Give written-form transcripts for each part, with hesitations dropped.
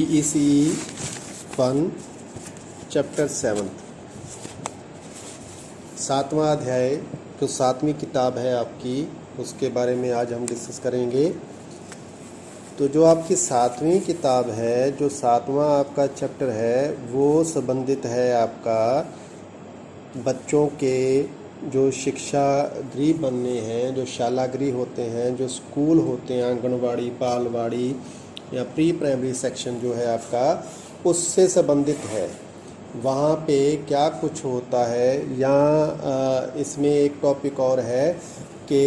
PECE 1 chapter 7 सातवां अध्याय जो सातवीं किताब है आपकी, उसके बारे में आज हम डिस्कस करेंगे। तो जो आपकी सातवीं किताब है, जो सातवां आपका चैप्टर है, वो संबंधित है आपका बच्चों के जो शिक्षा गृह बनने हैं, जो शाला गृह होते हैं, जो स्कूल होते हैं, आंगनवाड़ी, बालवाड़ी या प्री प्राइमरी सेक्शन जो है आपका, उससे संबंधित है। वहाँ पे क्या कुछ होता है, या इसमें एक टॉपिक और है कि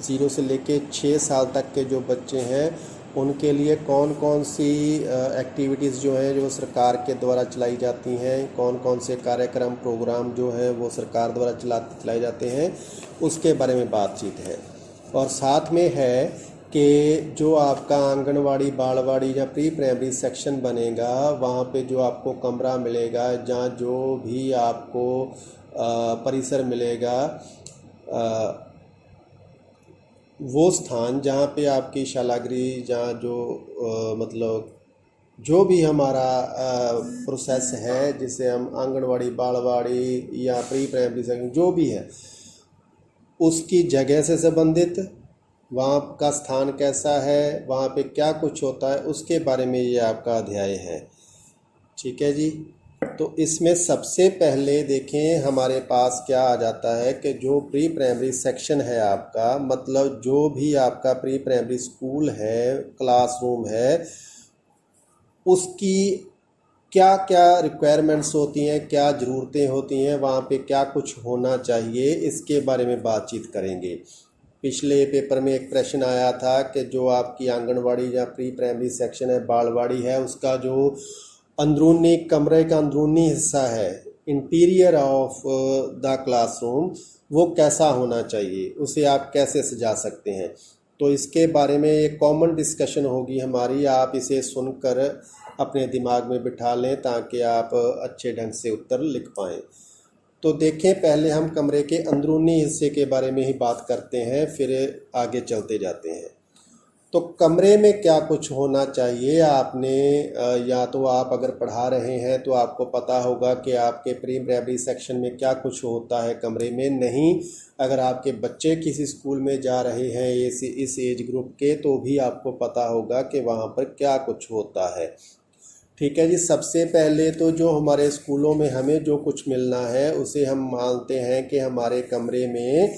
0 से लेके 6 साल तक के जो बच्चे हैं उनके लिए कौन कौन सी एक्टिविटीज़ जो हैं जो सरकार के द्वारा चलाई जाती हैं, कौन कौन से कार्यक्रम प्रोग्राम जो हैं वो सरकार द्वारा चलाए जाते हैं, उसके बारे में बातचीत है। और साथ में है कि जो आपका आंगनवाड़ी, बालवाड़ी या प्री प्राइमरी सेक्शन बनेगा, वहाँ पे जो आपको कमरा मिलेगा, जहाँ जो भी आपको परिसर मिलेगा, वो स्थान जहाँ पे आपकी शालागृह, जहाँ जो मतलब जो भी हमारा प्रोसेस है, जिसे हम आंगनवाड़ी, बालवाड़ी या प्री प्राइमरी सेक्शन जो भी है, उसकी जगह से संबंधित, वहाँ का स्थान कैसा है, वहाँ पे क्या कुछ होता है, उसके बारे में ये आपका अध्याय है। ठीक है जी। तो इसमें सबसे पहले देखें हमारे पास क्या आ जाता है कि जो प्री प्राइमरी सेक्शन है आपका, मतलब जो भी आपका प्री प्राइमरी स्कूल है, क्लासरूम है, उसकी क्या क्या रिक्वायरमेंट्स होती हैं, क्या ज़रूरतें होती हैं, वहाँ पे क्या कुछ होना चाहिए, इसके बारे में बातचीत करेंगे। पिछले पेपर में एक प्रश्न आया था कि जो आपकी आंगनवाड़ी या प्री प्राइमरी सेक्शन है, बालवाड़ी है, उसका जो अंदरूनी कमरे का अंदरूनी हिस्सा है, इंटीरियर ऑफ द क्लासरूम, वो कैसा होना चाहिए, उसे आप कैसे सजा सकते हैं। तो इसके बारे में एक कॉमन डिस्कशन होगी हमारी, आप इसे सुनकर अपने दिमाग में बिठा लें ताकि आप अच्छे ढंग से उत्तर लिख पाएँ। तो देखें, पहले हम कमरे के अंदरूनी हिस्से के बारे में ही बात करते हैं, फिर आगे चलते जाते हैं। तो कमरे में क्या कुछ होना चाहिए, आपने या तो आप अगर पढ़ा रहे हैं तो आपको पता होगा कि आपके प्री प्राइमरी सेक्शन में क्या कुछ होता है कमरे में। नहीं, अगर आपके बच्चे किसी स्कूल में जा रहे हैं इस एज ग्रुप के, तो भी आपको पता होगा कि वहाँ पर क्या कुछ होता है। ठीक है जी। सबसे पहले तो जो हमारे स्कूलों में हमें जो कुछ मिलना है, उसे हम मानते हैं कि हमारे कमरे में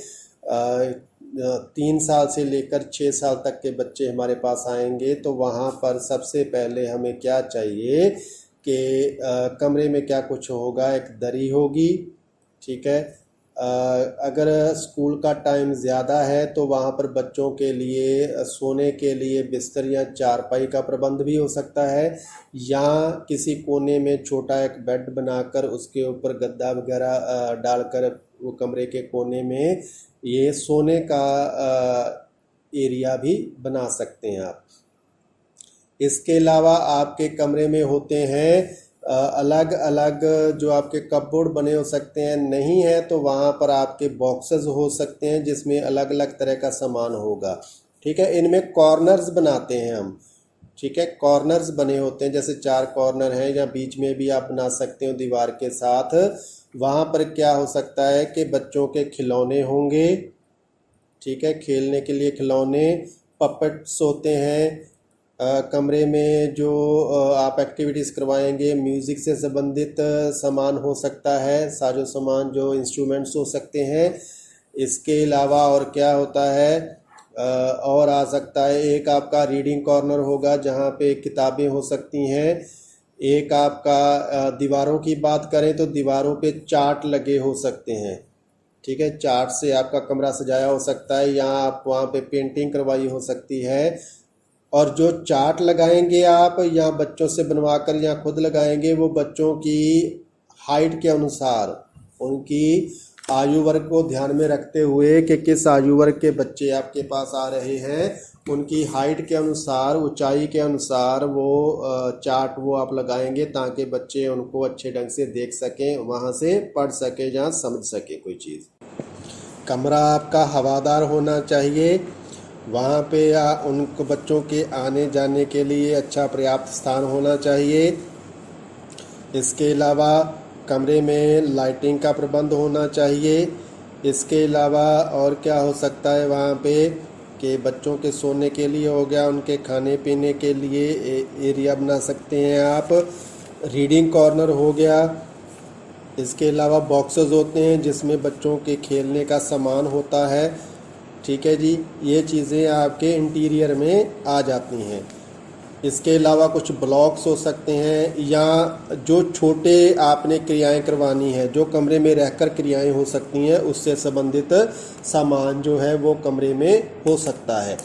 3 साल से लेकर 6 साल तक के बच्चे हमारे पास आएंगे। तो वहाँ पर सबसे पहले हमें क्या चाहिए कि कमरे में क्या कुछ होगा। एक दरी होगी, ठीक है। अगर स्कूल का टाइम ज़्यादा है तो वहाँ पर बच्चों के लिए सोने के लिए बिस्तर या चारपाई का प्रबंध भी हो सकता है, या किसी कोने में छोटा एक बेड बनाकर उसके ऊपर गद्दा वगैरह डालकर वो कमरे के कोने में ये सोने का एरिया भी बना सकते हैं आप। इसके अलावा आपके कमरे में होते हैं अलग अलग जो आपके कपबोर्ड बने हो सकते हैं। नहीं है तो वहाँ पर आपके बॉक्सेस हो सकते हैं जिसमें अलग अलग तरह का सामान होगा। ठीक है। इनमें कॉर्नर्स बनाते हैं हम। ठीक है, कॉर्नर्स बने होते हैं, जैसे 4 कॉर्नर हैं, या बीच में भी आप बना सकते हो दीवार के साथ। वहाँ पर क्या हो सकता है कि बच्चों के खिलौने होंगे, ठीक है, खेलने के लिए खिलौने, पपेट्स होते हैं। कमरे में जो आप एक्टिविटीज़ करवाएंगे, म्यूज़िक से संबंधित सामान हो सकता है, साजो सामान, जो इंस्ट्रूमेंट्स हो सकते हैं। इसके अलावा और क्या होता है, और आ सकता है, एक आपका रीडिंग कॉर्नर होगा जहाँ पे किताबें हो सकती हैं। एक आपका दीवारों की बात करें तो दीवारों पे चार्ट लगे हो सकते हैं। ठीक है, चार्ट से आपका कमरा सजाया हो सकता है, या आप वहाँ पे पेंटिंग करवाई हो सकती है। और जो चार्ट लगाएंगे आप, या बच्चों से बनवा कर या खुद लगाएंगे, वो बच्चों की हाइट के अनुसार, उनकी आयु वर्ग को ध्यान में रखते हुए कि किस आयु वर्ग के बच्चे आपके पास आ रहे हैं, उनकी हाइट के अनुसार, ऊंचाई के अनुसार वो चार्ट वो आप लगाएंगे ताकि बच्चे उनको अच्छे ढंग से देख सकें, वहाँ से पढ़ सकें या समझ सकें कोई चीज़। कमरा आपका हवादार होना चाहिए। वहाँ पे उनको बच्चों के आने जाने के लिए अच्छा पर्याप्त स्थान होना चाहिए। इसके अलावा कमरे में लाइटिंग का प्रबंध होना चाहिए। इसके अलावा और क्या हो सकता है वहाँ पे कि बच्चों के सोने के लिए हो गया, उनके खाने पीने के लिए एरिया बना सकते हैं आप। रीडिंग कॉर्नर हो गया। इसके अलावा बॉक्सेस होते हैं जिसमें बच्चों के खेलने का सामान होता है। ठीक है जी, ये चीज़ें आपके इंटीरियर में आ जाती हैं। इसके अलावा कुछ ब्लॉक्स हो सकते हैं, या जो छोटे आपने क्रियाएं करवानी है, जो कमरे में रहकर क्रियाएं हो सकती हैं, उससे संबंधित सामान जो है वो कमरे में हो सकता है।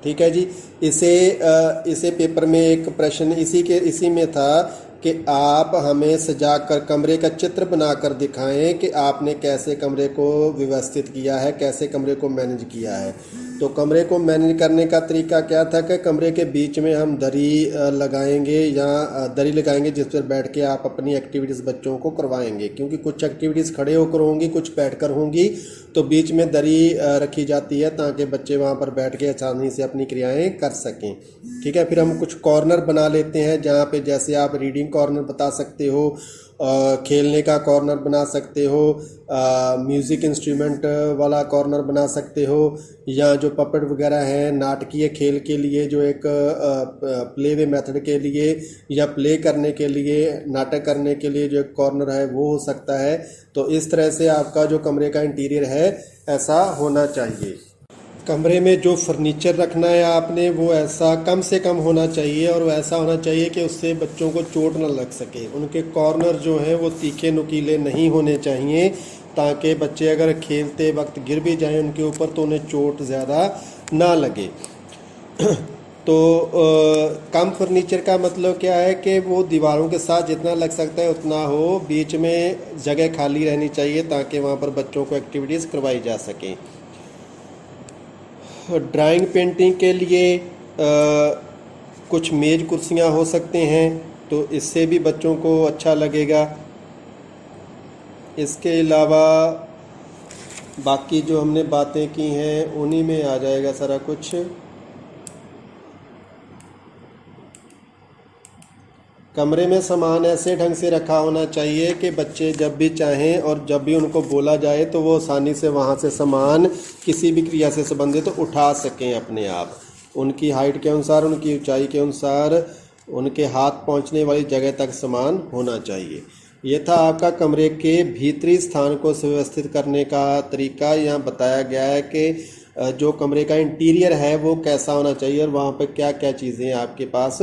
ठीक है जी। इसे पेपर में एक प्रश्न इसी में था कि आप हमें सजाकर कमरे का चित्र बनाकर दिखाएं कि आपने कैसे कमरे को व्यवस्थित किया है, कैसे कमरे को मैनेज किया है। तो कमरे को मैनेज करने का तरीका क्या था कि कमरे के बीच में हम दरी लगाएंगे, या दरी लगाएंगे जिस पर बैठ के आप अपनी एक्टिविटीज़ बच्चों को करवाएंगे, क्योंकि कुछ एक्टिविटीज़ खड़े होकर होंगी, कुछ बैठकर होंगी। तो बीच में दरी रखी जाती है ताकि बच्चे वहाँ पर बैठ के आसानी से अपनी क्रियाएं कर सकें। ठीक है। फिर हम कुछ कॉर्नर बना लेते हैं जहाँ पे जैसे आप रीडिंग कॉर्नर बता सकते हो, खेलने का कॉर्नर बना सकते हो, म्यूज़िक इंस्ट्रूमेंट वाला कॉर्नर बना सकते हो, या जो पपेट वगैरह हैं नाटकीय खेल के लिए, जो एक प्ले वे मेथड के लिए या प्ले करने के लिए, नाटक करने के लिए जो एक कॉर्नर है वो हो सकता है। तो इस तरह से आपका जो कमरे का इंटीरियर है ऐसा होना चाहिए। कमरे में जो फर्नीचर रखना है आपने वो ऐसा कम से कम होना चाहिए, और वैसा होना चाहिए कि उससे बच्चों को चोट ना लग सके। उनके कॉर्नर जो हैं वो तीखे नुकीले नहीं होने चाहिए, ताकि बच्चे अगर खेलते वक्त गिर भी जाएं उनके ऊपर तो उन्हें चोट ज़्यादा ना लगे। तो कम फर्नीचर का मतलब क्या है कि वो दीवारों के साथ जितना लग सकता है उतना हो, बीच में जगह खाली रहनी चाहिए ताकि वहाँ पर बच्चों को एक्टिविटीज़ करवाई जा सकें। ड्राइंग पेंटिंग के लिए कुछ मेज कुर्सियाँ हो सकते हैं, तो इससे भी बच्चों को अच्छा लगेगा। इसके अलावा बाकी जो हमने बातें की हैं उन्हीं में आ जाएगा सारा कुछ। कमरे में सामान ऐसे ढंग से रखा होना चाहिए कि बच्चे जब भी चाहें और जब भी उनको बोला जाए तो वो आसानी से वहाँ से सामान किसी भी क्रिया से संबंधित तो उठा सकें अपने आप। उनकी हाइट के अनुसार, उनकी ऊंचाई के अनुसार, उनके हाथ पहुँचने वाली जगह तक सामान होना चाहिए। ये था आपका कमरे के भीतरी स्थान को सुव्यवस्थित करने का तरीका। यहाँ बताया गया है कि जो कमरे का इंटीरियर है वो कैसा होना चाहिए और वहाँ पर क्या क्या चीज़ें आपके पास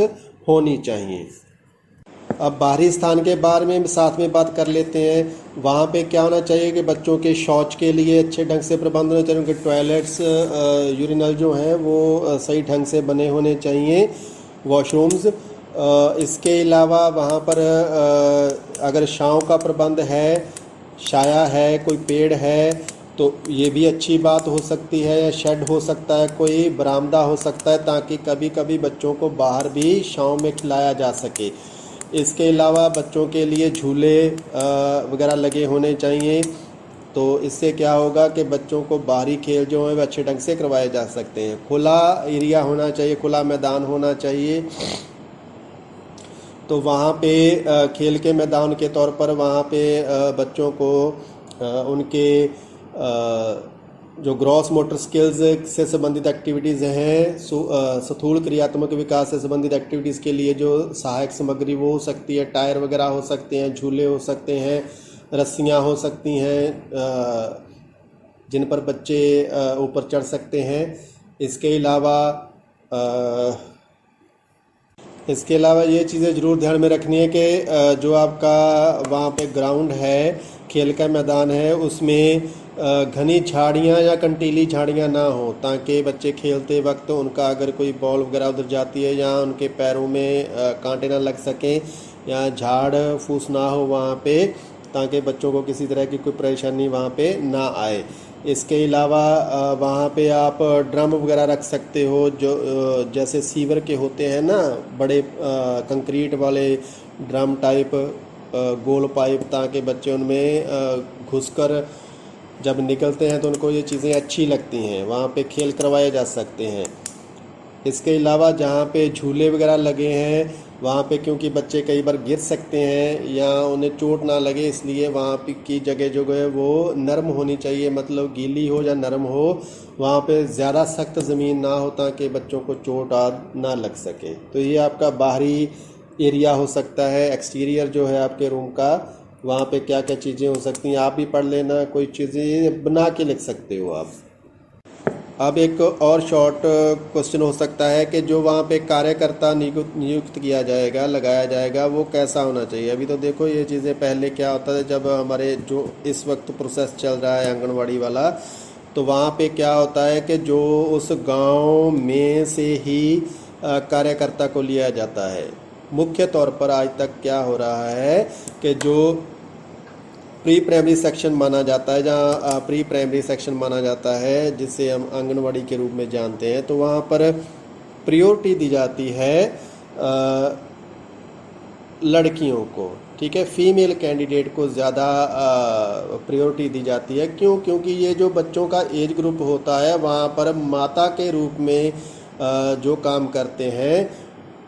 होनी चाहिए। अब बाहरी स्थान के बारे में साथ में बात कर लेते हैं। वहाँ पे क्या होना चाहिए कि बच्चों के शौच के लिए अच्छे ढंग से प्रबंध होना चाहिए। उनके टॉयलेट्स, यूरिनल जो हैं वो सही ढंग से बने होने चाहिए, वॉशरूम्स। इसके अलावा वहाँ पर अगर छांव का प्रबंध है, छाया है, कोई पेड़ है तो ये भी अच्छी बात हो सकती है, या शेड हो सकता है, कोई बरामदा हो सकता है, ताकि कभी कभी बच्चों को बाहर भी छांव में खिलाया जा सके। इसके अलावा बच्चों के लिए झूले वगैरह लगे होने चाहिए, तो इससे क्या होगा कि बच्चों को बाहरी खेल जो है वो अच्छे ढंग से करवाए जा सकते हैं। खुला एरिया होना चाहिए, खुला मैदान होना चाहिए। तो वहाँ पे खेल के मैदान के तौर पर वहाँ पे बच्चों को उनके जो ग्रॉस मोटर स्किल्स से संबंधित एक्टिविटीज़ हैं, स्थूल क्रियात्मक विकास से संबंधित एक्टिविटीज़ के लिए जो सहायक सामग्री वो हो सकती है, टायर वगैरह हो सकते हैं, झूले हो सकते हैं, रस्सियाँ हो सकती हैं जिन पर बच्चे ऊपर चढ़ सकते हैं। इसके अलावा ये चीज़ें ज़रूर ध्यान में रखनी है कि जो आपका वहाँ पे ग्राउंड है, खेल का मैदान है, उसमें घनी झाड़ियाँ या कंटीली झाड़ियाँ ना हो, ताकि बच्चे खेलते वक्त उनका अगर कोई बॉल वगैरह उधर जाती है या उनके पैरों में कांटे ना लग सकें, या झाड़ फूस ना हो वहाँ पे, ताकि बच्चों को किसी तरह की कोई परेशानी वहाँ पे ना आए। इसके अलावा वहाँ पे आप ड्रम वगैरह रख सकते हो, जो जैसे सीवर के होते हैं ना, बड़े कंक्रीट वाले ड्रम टाइप गोल पाइप, ताकि बच्चे उनमें घुसकर जब निकलते हैं तो उनको ये चीज़ें अच्छी लगती हैं, वहाँ पे खेल करवाए जा सकते हैं। इसके अलावा जहाँ पे झूले वगैरह लगे हैं वहाँ पे, क्योंकि बच्चे कई बार गिर सकते हैं या उन्हें चोट ना लगे, इसलिए वहाँ पे की जगह जो है वो नरम होनी चाहिए, मतलब गीली हो या नरम हो, वहाँ पे ज़्यादा सख्त ज़मीन ना हो ताकि बच्चों को चोट आदि ना लग सके। तो ये आपका बाहरी एरिया हो सकता है, एक्सटीरियर जो है आपके रूम का, वहाँ पे क्या क्या चीज़ें हो सकती हैं आप भी पढ़ लेना, कोई चीज़ें बना के लिख सकते हो आप। अब एक और शॉर्ट क्वेश्चन हो सकता है कि जो वहाँ पे कार्यकर्ता नियुक्त किया जाएगा, लगाया जाएगा, वो कैसा होना चाहिए। अभी तो देखो ये चीज़ें, पहले क्या होता था जब हमारे जो इस वक्त प्रोसेस चल रहा है आंगनवाड़ी वाला, तो वहाँ पे क्या होता है कि जो उस गांव में से ही कार्यकर्ता को लिया जाता है। मुख्य तौर पर आज तक क्या हो रहा है कि जो प्री प्राइमरी सेक्शन माना जाता है, जहाँ प्री प्राइमरी सेक्शन माना जाता है जिसे हम आंगनवाड़ी के रूप में जानते हैं, तो वहाँ पर प्रायोरिटी दी जाती है लड़कियों को, ठीक है, फीमेल कैंडिडेट को ज़्यादा प्रायोरिटी दी जाती है। क्यों? क्योंकि ये जो बच्चों का एज ग्रुप होता है वहाँ पर माता के रूप में जो काम करते हैं,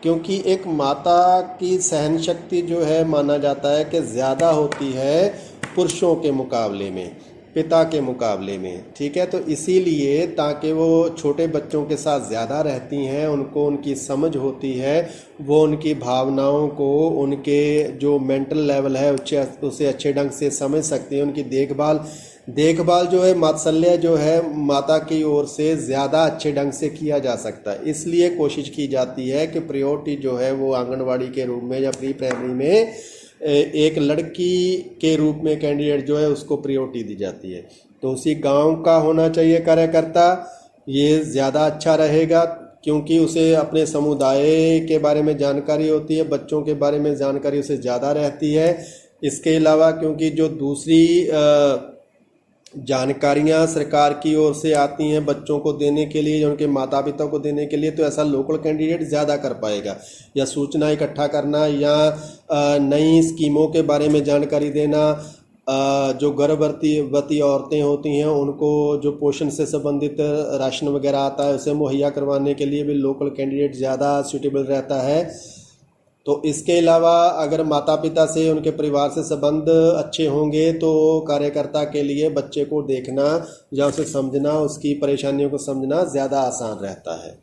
क्योंकि एक माता की सहन शक्ति जो है माना जाता है कि ज़्यादा होती है पुरुषों के मुकाबले में, पिता के मुकाबले में, ठीक है। तो इसीलिए ताकि वो छोटे बच्चों के साथ ज़्यादा रहती हैं, उनको उनकी समझ होती है, वो उनकी भावनाओं को, उनके जो मेंटल लेवल है उसे अच्छे ढंग से समझ सकती हैं। उनकी देखभाल जो है, वात्सल्य जो है माता की ओर से ज़्यादा अच्छे ढंग से किया जा सकता है। इसलिए कोशिश की जाती है कि प्रायोरिटी जो है वो आंगनवाड़ी के रूप में या प्री प्राइमरी में एक लड़की के रूप में कैंडिडेट जो है उसको प्रायोरिटी दी जाती है। तो उसी गांव का होना चाहिए कार्यकर्ता, ये ज़्यादा अच्छा रहेगा, क्योंकि उसे अपने समुदाय के बारे में जानकारी होती है, बच्चों के बारे में जानकारी उसे ज़्यादा रहती है। इसके अलावा क्योंकि जो दूसरी जानकारियां सरकार की ओर से आती हैं बच्चों को देने के लिए या उनके माता पिता को देने के लिए, तो ऐसा लोकल कैंडिडेट ज़्यादा कर पाएगा। या सूचना इकट्ठा करना या नई स्कीमों के बारे में जानकारी देना, जो गर्भवती औरतें होती हैं उनको जो पोषण से संबंधित राशन वगैरह आता है उसे मुहैया करवाने के लिए भी लोकल कैंडिडेट ज़्यादा सूटेबल रहता है। तो इसके अलावा अगर माता पिता से, उनके परिवार से संबंध अच्छे होंगे तो कार्यकर्ता के लिए बच्चे को देखना या उसे समझना, उसकी परेशानियों को समझना ज़्यादा आसान रहता है,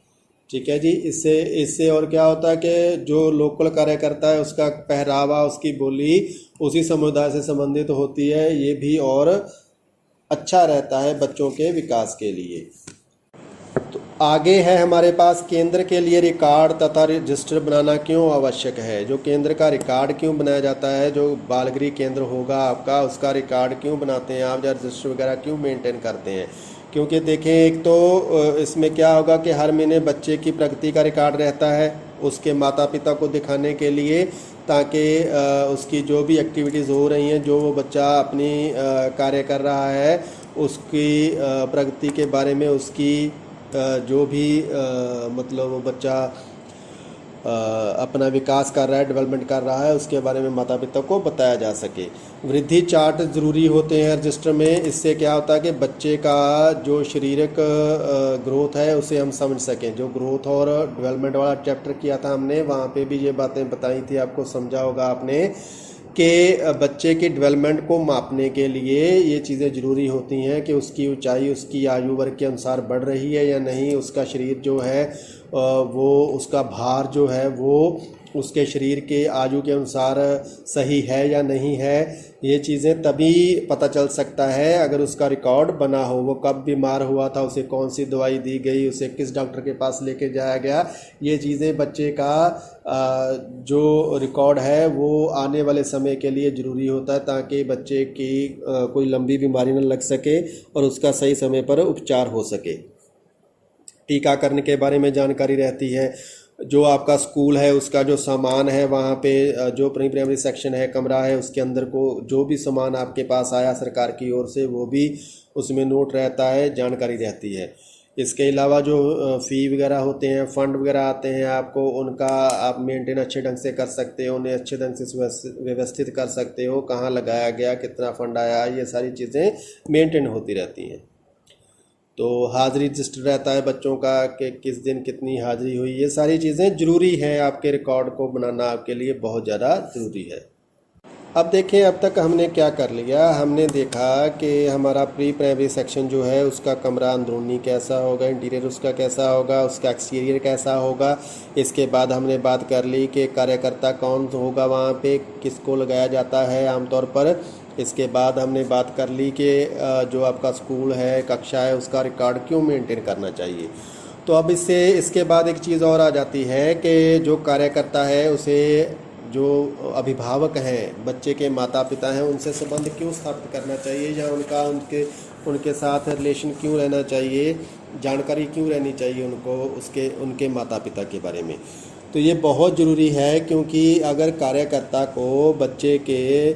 ठीक है जी। इससे और क्या होता है कि जो लोकल कार्यकर्ता है उसका पहरावा, उसकी बोली उसी समुदाय से संबंधित होती है, ये भी और अच्छा रहता है बच्चों के विकास के लिए। तो आगे है हमारे पास केंद्र के लिए रिकॉर्ड तथा रजिस्टर बनाना क्यों आवश्यक है। जो केंद्र का रिकॉर्ड क्यों बनाया जाता है, जो बाल गृह केंद्र होगा आपका उसका रिकॉर्ड क्यों बनाते हैं आप, या रजिस्टर वगैरह क्यों मेंटेन करते हैं। क्योंकि देखें, एक तो इसमें क्या होगा कि हर महीने बच्चे की प्रगति का रिकॉर्ड रहता है उसके माता पिता को दिखाने के लिए, ताकि उसकी जो भी एक्टिविटीज़ हो रही हैं, जो वो बच्चा अपनी कार्य कर रहा है उसकी प्रगति के बारे में, उसकी जो भी मतलब वो बच्चा अपना विकास कर रहा है, डेवलपमेंट कर रहा है, उसके बारे में माता पिता को बताया जा सके। वृद्धि चार्ट ज़रूरी होते हैं रजिस्टर में। इससे क्या होता है कि बच्चे का जो शारीरिक ग्रोथ है उसे हम समझ सकें। जो ग्रोथ और डेवलपमेंट वाला चैप्टर किया था हमने, वहाँ पे भी ये बातें बताई थी, आपको समझा होगा आपने कि बच्चे के डेवलपमेंट को मापने के लिए ये चीज़ें ज़रूरी होती हैं कि उसकी ऊंचाई उसकी आयु वर्ग के अनुसार बढ़ रही है या नहीं, उसका शरीर जो है वो, उसका भार जो है वो उसके शरीर के आयु के अनुसार सही है या नहीं है। ये चीज़ें तभी पता चल सकता है अगर उसका रिकॉर्ड बना हो, वो कब बीमार हुआ था, उसे कौन सी दवाई दी गई, उसे किस डॉक्टर के पास लेके जाया गया। ये चीज़ें बच्चे का जो रिकॉर्ड है वो आने वाले समय के लिए ज़रूरी होता है, ताकि बच्चे की कोई लंबी बीमारी न लग सके और उसका सही समय पर उपचार हो सके। टीकाकरण के बारे में जानकारी रहती है। जो आपका स्कूल है उसका जो सामान है, वहाँ पे जो प्री प्राइमरी सेक्शन है, कमरा है, उसके अंदर को जो भी सामान आपके पास आया सरकार की ओर से वो भी उसमें नोट रहता है, जानकारी रहती है। इसके अलावा जो फ़ी वगैरह होते हैं, फ़ंड वगैरह आते हैं आपको, उनका आप मेंटेन अच्छे ढंग से कर सकते हो, उन्हें अच्छे ढंग से व्यवस्थित कर सकते हो, कहाँ लगाया गया, कितना फ़ंड आया, ये सारी चीज़ें मेंटेन होती रहती हैं। तो हाज़िरी रजिस्टर रहता है बच्चों का कि किस दिन कितनी हाज़िरी हुई, ये सारी चीज़ें ज़रूरी हैं, आपके रिकॉर्ड को बनाना आपके लिए बहुत ज़्यादा ज़रूरी है। अब देखें अब तक हमने क्या कर लिया। हमने देखा कि हमारा प्री प्राइमरी सेक्शन जो है उसका कमरा अंदरूनी कैसा होगा, इंटीरियर उसका कैसा होगा, उसका एक्सटीरियर कैसा होगा। इसके बाद हमने बात कर ली कि कार्यकर्ता कौन होगा, वहाँ पे किसको लगाया जाता है आमतौर पर। इसके बाद हमने बात कर ली कि जो आपका स्कूल है, कक्षा है, उसका रिकॉर्ड क्यों मेंटेन करना चाहिए। तो अब इसके बाद एक चीज़ और आ जाती है कि जो कार्यकर्ता है उसे जो अभिभावक हैं, बच्चे के माता पिता हैं, उनसे संबंध क्यों स्थापित करना चाहिए, या उनके साथ रिलेशन क्यों रहना चाहिए, जानकारी क्यों रहनी चाहिए उनको उनके माता पिता के बारे में। तो ये बहुत ज़रूरी है, क्योंकि अगर कार्यकर्ता को बच्चे के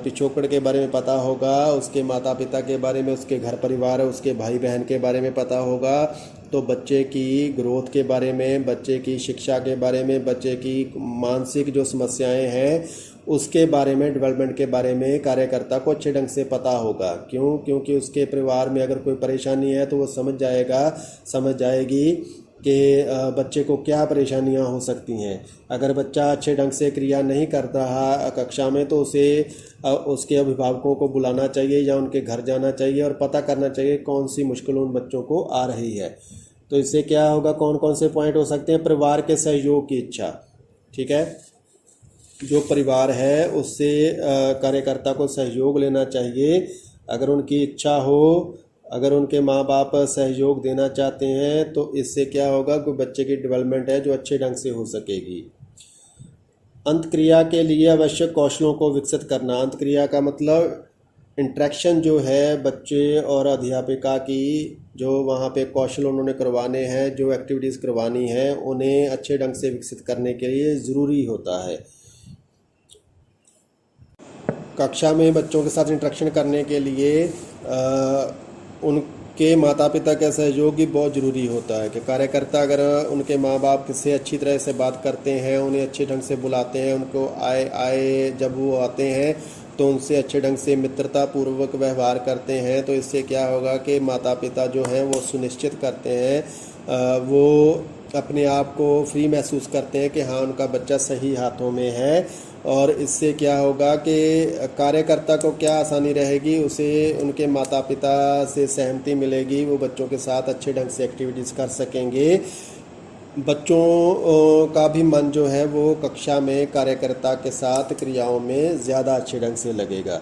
पिछोकड़ के बारे में पता होगा, उसके माता पिता के बारे में, उसके घर परिवार, उसके भाई बहन के बारे में पता होगा, तो बच्चे की ग्रोथ के बारे में, बच्चे की शिक्षा के बारे में, बच्चे की मानसिक जो समस्याएं हैं उसके बारे में, डेवलपमेंट के बारे में कार्यकर्ता को अच्छे ढंग से पता होगा। क्योंकि उसके परिवार में अगर कोई परेशानी है तो वो समझ जाएगी कि बच्चे को क्या परेशानियां हो सकती हैं। अगर बच्चा अच्छे ढंग से क्रिया नहीं कर रहा कक्षा में, तो उसे उसके अभिभावकों को बुलाना चाहिए या उनके घर जाना चाहिए और पता करना चाहिए कौन सी मुश्किल उन बच्चों को आ रही है। तो इससे क्या होगा, कौन कौन से पॉइंट हो सकते हैं। परिवार के सहयोग की इच्छा, ठीक है, जो परिवार है उससे कार्यकर्ता को सहयोग लेना चाहिए। अगर उनकी इच्छा हो, अगर उनके माँ बाप सहयोग देना चाहते हैं, तो इससे क्या होगा कि बच्चे की डेवलपमेंट है जो अच्छे ढंग से हो सकेगी। अंतक्रिया के लिए आवश्यक कौशलों को विकसित करना। अंतक्रिया का मतलब इंटरेक्शन जो है बच्चे और अध्यापिका की, जो वहाँ पे कौशल उन्होंने करवाने हैं, जो एक्टिविटीज़ करवानी है, उन्हें अच्छे ढंग से विकसित करने के लिए ज़रूरी होता है। कक्षा में बच्चों के साथ इंटरेक्शन करने के लिए उनके माता पिता का सहयोग भी बहुत ज़रूरी होता है कि कार्यकर्ता अगर उनके माँ बाप से अच्छी तरह से बात करते हैं, उन्हें अच्छे ढंग से बुलाते हैं, उनको आए जब वो आते हैं तो उनसे अच्छे ढंग से मित्रता पूर्वक व्यवहार करते हैं, तो इससे क्या होगा कि माता पिता जो हैं वो सुनिश्चित करते हैं, वो अपने आप को फ्री महसूस करते हैं कि हाँ उनका बच्चा सही हाथों में है। और इससे क्या होगा कि कार्यकर्ता को क्या आसानी रहेगी, उसे उनके माता पिता से सहमति मिलेगी, वो बच्चों के साथ अच्छे ढंग से एक्टिविटीज़ कर सकेंगे। बच्चों का भी मन जो है वो कक्षा में कार्यकर्ता के साथ क्रियाओं में ज़्यादा अच्छे ढंग से लगेगा।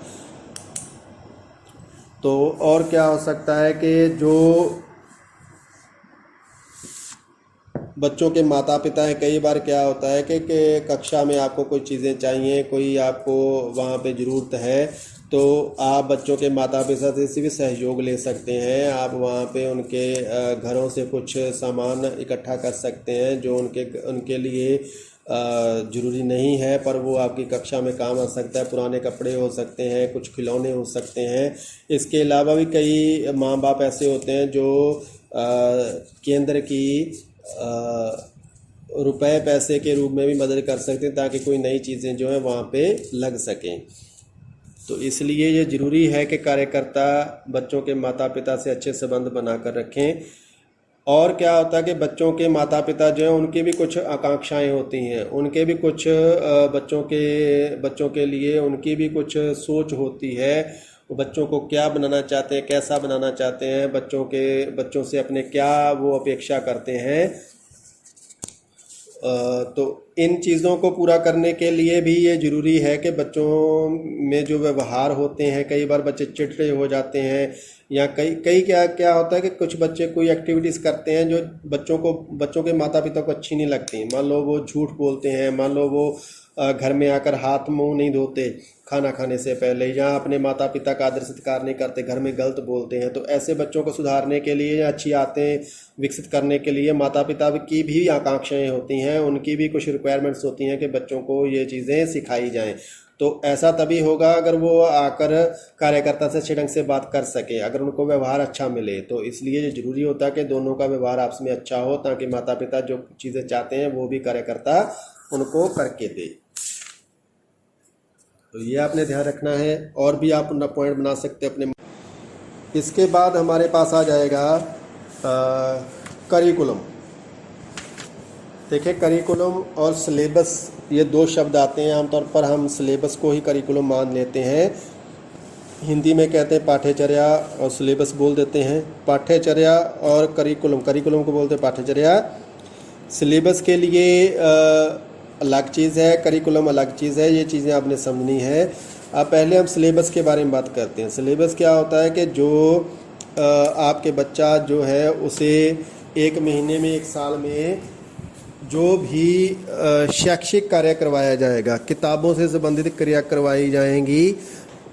तो और क्या हो सकता है कि जो बच्चों के माता पिता हैं, कई बार क्या होता है कि कक्षा में आपको कोई चीज़ें चाहिए, कोई आपको वहाँ पे ज़रूरत है, तो आप बच्चों के माता पिता से भी सहयोग ले सकते हैं। आप वहाँ पे उनके घरों से कुछ सामान इकट्ठा कर सकते हैं जो उनके लिए ज़रूरी नहीं है, पर वो आपकी कक्षा में काम आ सकता है। पुराने कपड़े हो सकते हैं, कुछ खिलौने हो सकते हैं। इसके अलावा भी कई माँ बाप ऐसे होते हैं जो केंद्र की रुपए पैसे के रूप में भी मदद कर सकते हैं, ताकि कोई नई चीज़ें जो है वहाँ पे लग सकें। तो इसलिए ये ज़रूरी है कि कार्यकर्ता बच्चों के माता पिता से अच्छे संबंध बनाकर रखें। और क्या होता है कि बच्चों के माता पिता जो हैं उनकी भी कुछ आकांक्षाएं होती हैं, उनके भी कुछ बच्चों के लिए उनकी भी कुछ सोच होती है। वो बच्चों को क्या बनाना चाहते हैं, कैसा बनाना चाहते हैं, बच्चों से अपने क्या वो अपेक्षा करते हैं। तो इन चीज़ों को पूरा करने के लिए भी ये ज़रूरी है कि बच्चों में जो व्यवहार होते हैं, कई बार बच्चे चिड़चिड़े हो जाते हैं, या कई क्या होता है कि कुछ बच्चे कोई एक्टिविटीज़ करते हैं जो बच्चों के माता पिता को अच्छी नहीं लगती। मान लो वो झूठ बोलते हैं, मान लो वो घर में आकर हाथ मुंह नहीं धोते खाना खाने से पहले, या अपने माता पिता का आदर सत्कार नहीं करते, घर में गलत बोलते हैं। तो ऐसे बच्चों को सुधारने के लिए या अच्छी आदतें विकसित करने के लिए माता पिता की भी आकांक्षाएं होती हैं, उनकी भी कुछ रिक्वायरमेंट्स होती हैं कि बच्चों को ये चीज़ें सिखाई जाएं। तो ऐसा तभी होगा अगर वो आकर कार्यकर्ता से अच्छे ढंग से बात कर सके, अगर उनको व्यवहार अच्छा मिले। तो इसलिए ये ज़रूरी होता है कि दोनों का व्यवहार आपस में अच्छा हो, ताकि माता पिता जो चीज़ें चाहते हैं वो भी कार्यकर्ता उनको करके दे। तो ये आपने ध्यान रखना है, और भी आप अपना पॉइंट बना सकते हैं अपने। इसके बाद हमारे पास आ जाएगा करिकुलम। देखिए, करिकुलम और सिलेबस, ये दो शब्द आते हैं। आमतौर पर हम सिलेबस को ही करिकुलम मान लेते हैं। हिंदी में कहते हैं पाठ्यचर्या और सिलेबस बोल देते हैं। पाठ्यचर्या और करिकुलम, करिकुलम को बोलते हैं पाठ्यचर्या। सिलेबस के लिए अलग चीज़ है, करिकुलम अलग चीज़ है। ये चीज़ें आपने समझनी है। अब पहले हम सिलेबस के बारे में बात करते हैं। सिलेबस क्या होता है कि जो आपके बच्चा जो है उसे 1 महीने में, 1 साल में जो भी शैक्षिक कार्य करवाया जाएगा, किताबों से संबंधित क्रिया करवाई जाएंगी,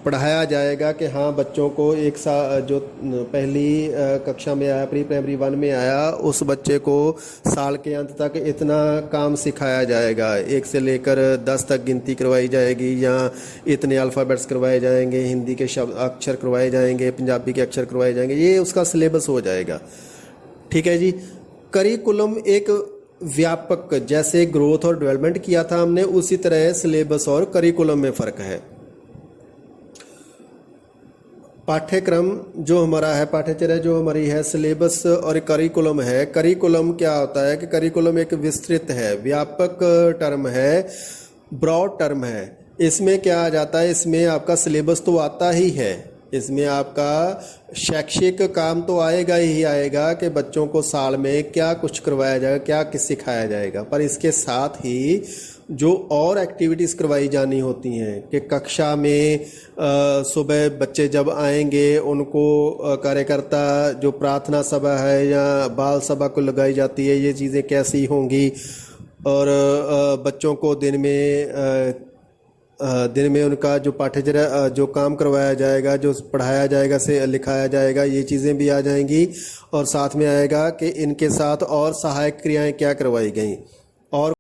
पढ़ाया जाएगा कि हाँ बच्चों को एक साल, जो पहली कक्षा में आया, प्री प्राइमरी 1 में आया, उस बच्चे को साल के अंत तक इतना काम सिखाया जाएगा। 1 से लेकर 10 तक गिनती करवाई जाएगी, या इतने अल्फ़ाबेट्स करवाए जाएंगे, हिंदी के शब्द अक्षर करवाए जाएंगे, पंजाबी के अक्षर करवाए जाएंगे। ये उसका सिलेबस हो जाएगा। ठीक है जी। करिकुलम एक व्यापक, जैसे ग्रोथ और डेवलपमेंट किया था हमने, उसी तरह सिलेबस और करिकुलम में फ़र्क है। पाठ्यक्रम जो हमारा है, पाठ्यचर्या जो हमारी है, सिलेबस और करिकुलम है। करिकुलम क्या होता है कि करिकुलम एक विस्तृत है, व्यापक टर्म है, ब्रॉड टर्म है। इसमें क्या आ जाता है, इसमें आपका सिलेबस तो आता ही है, इसमें आपका शैक्षिक काम तो आएगा ही आएगा कि बच्चों को साल में क्या कुछ करवाया जाएगा, क्या किस सिखाया जाएगा। पर इसके साथ ही जो और एक्टिविटीज़ करवाई जानी होती हैं कि कक्षा में सुबह बच्चे जब आएंगे उनको कार्यकर्ता जो प्रार्थना सभा है या बाल सभा को लगाई जाती है, ये चीज़ें कैसी होंगी। और बच्चों को दिन में उनका जो पाठ्यचर्या, जो काम करवाया जाएगा, जो पढ़ाया जाएगा, से लिखाया जाएगा, ये चीज़ें भी आ जाएंगी। और साथ में आएगा कि इनके साथ और सहायक क्रियाएं क्या करवाई गई। और